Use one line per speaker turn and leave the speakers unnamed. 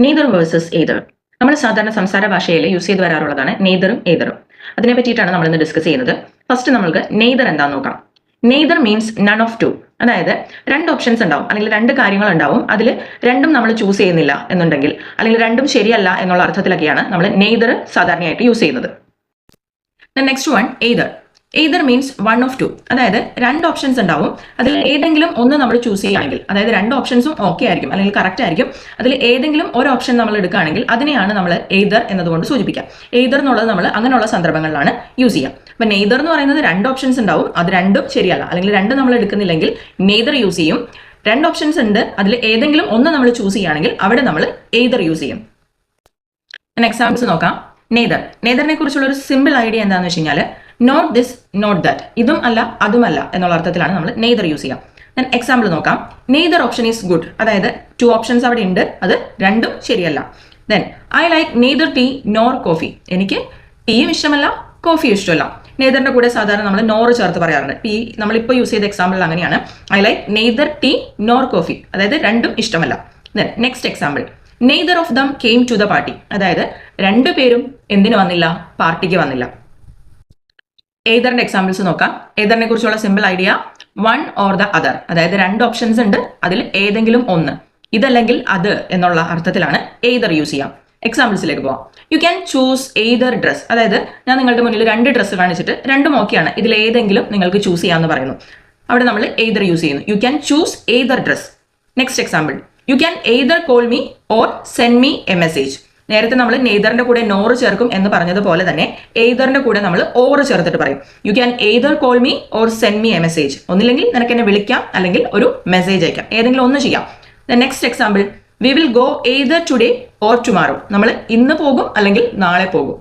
Neither versus Ather. നമ്മൾ സാധാരണ സംസാര ഭാഷയിൽ യൂസ് ചെയ്ത് വരാറുള്ളതാണ് നെയ്തറും ഏതറും. അതിനെ പറ്റിയിട്ടാണ് നമ്മൾ ഇന്ന് ഡിസ്കസ് ചെയ്യുന്നത്. ഫസ്റ്റ് നമ്മൾക്ക് നെയ്തർ എന്താന്ന് നോക്കാം. Neither means none of two. അതായത് രണ്ട് ഓപ്ഷൻസ് ഉണ്ടാവും, അല്ലെങ്കിൽ രണ്ട് കാര്യങ്ങൾ ഉണ്ടാവും. അതിൽ രണ്ടും നമ്മൾ ചൂസ് ചെയ്യുന്നില്ല എന്നുണ്ടെങ്കിൽ, അല്ലെങ്കിൽ രണ്ടും ശരിയല്ല എന്നുള്ള അർത്ഥത്തിലൊക്കെയാണ് നമ്മൾ നെയ്തർ സാധാരണയായിട്ട് യൂസ് ചെയ്യുന്നത്. Next one either. Either means one of two. അതായത് രണ്ട് ഓപ്ഷൻസ് ഉണ്ടാവും, അതിൽ ഏതെങ്കിലും ഒന്ന് നമ്മൾ ചൂസ് ചെയ്യുകയാണെങ്കിൽ, അതായത് രണ്ട് ഓപ്ഷൻസും ഓക്കെ ആയിരിക്കും അല്ലെങ്കിൽ കറക്റ്റ് ആയിരിക്കും, അതിൽ ഏതെങ്കിലും ഒരു ഓപ്ഷൻ നമ്മൾ എടുക്കുകയാണെങ്കിൽ അതിനെയാണ് നമ്മൾ ഏതർ എന്നതുകൊണ്ട് സൂചിപ്പിക്കുക. ഏതർ എന്നുള്ളത് നമ്മൾ അങ്ങനെയുള്ള സന്ദർഭങ്ങളിലാണ് യൂസ് ചെയ്യുക. അപ്പൊ നെയ്തർ എന്ന് പറയുന്നത് രണ്ട് ഓപ്ഷൻസ് ഉണ്ടാവും, അത് രണ്ടും ശരിയല്ല, അല്ലെങ്കിൽ രണ്ട് നമ്മൾ എടുക്കുന്നില്ലെങ്കിൽ നെയ്തർ യൂസ് ചെയ്യും. രണ്ട് ഓപ്ഷൻസ് ഉണ്ട്, അതിൽ ഏതെങ്കിലും ഒന്ന് നമ്മൾ ചൂസ് ചെയ്യുകയാണെങ്കിൽ അവിടെ നമ്മൾ ഏതർ യൂസ് ചെയ്യും. എക്സാമ്പിൾസ് നോക്കാം. നെയ്തർ. നെയ്തറിനെ കുറിച്ചുള്ള ഒരു സിമ്പിൾ ഐഡിയ എന്താണെന്ന് വെച്ച് കഴിഞ്ഞാൽ നോട്ട് ദിസ് നോട്ട് ദാറ്റ്, ഇതും അല്ല അതുമല്ല എന്നുള്ള അർത്ഥത്തിലാണ് നമ്മൾ നെയ്തർ യൂസ് ചെയ്യാം. ഞാൻ എക്സാമ്പിൾ നോക്കാം. Neither option is good. അതായത് ടു ഓപ്ഷൻസ് അവിടെ ഉണ്ട്, അത് രണ്ടും ശരിയല്ല. Then I like neither tea nor coffee. എനിക്ക് ടീയും ഇഷ്ടമല്ല കോഫിയും ഇഷ്ടമല്ല. നെയ്തറിന്റെ കൂടെ സാധാരണ നമ്മൾ നോർ ചേർത്ത് പറയാറുണ്ട്. ഈ നമ്മളിപ്പോൾ യൂസ് ചെയ്ത എക്സാമ്പിൾ അങ്ങനെയാണ്. I like neither tea nor coffee, അതായത് രണ്ടും ഇഷ്ടമല്ല. Then next example. Neither of them came to the party. അതായത് രണ്ടുപേരും എന്തിനു വന്നില്ല? പാർട്ടിക്ക് വന്നില്ല. ഏതറിന്റെ എക്സാമ്പിൾസ് നോക്കാം. ഏതറിനെ കുറിച്ചുള്ള simple idea one or the other. അതായത് രണ്ട് ഓപ്ഷൻസ് ഉണ്ട്, അതിൽ ഏതെങ്കിലും ഒന്ന്, ഇതല്ലെങ്കിൽ അത് എന്നുള്ള അർത്ഥത്തിലാണ് ഏതർ യൂസ് ചെയ്യാം. എക്സാമ്പിൾസിലേക്ക് പോവാം. You can choose either dress. അതായത് ഞാൻ നിങ്ങളുടെ മുന്നിൽ രണ്ട് ഡ്രസ്സ് കാണിച്ചിട്ട് രണ്ടും ഓക്കെയാണ്, ഇതിൽ ഏതെങ്കിലും നിങ്ങൾക്ക് ചൂസ് ചെയ്യാമെന്ന് പറയുന്നു. അവിടെ നമ്മൾ ഏതർ യൂസ് ചെയ്യുന്നു. You can choose either dress. Next example. You can either call me or send me a message. നേരത്തെ നമ്മൾ നെയ്തറിന്റെ കൂടെ നോർ ചേർക്കും എന്ന് പറഞ്ഞതുപോലെ തന്നെ ഏതറിന്റെ കൂടെ നമ്മൾ ഓർ ചേർത്തിട്ട് പറയും. You can either call me or send me a message. ഒന്നില്ലെങ്കിൽ നിനക്ക് എന്നെ വിളിക്കാം, അല്ലെങ്കിൽ ഒരു മെസ്സേജ് അയക്കാം, ഏതെങ്കിലും ഒന്ന് ചെയ്യാം. Next example. We will go either today or tomorrow. നമ്മൾ ഇന്ന് പോകും അല്ലെങ്കിൽ നാളെ പോകും.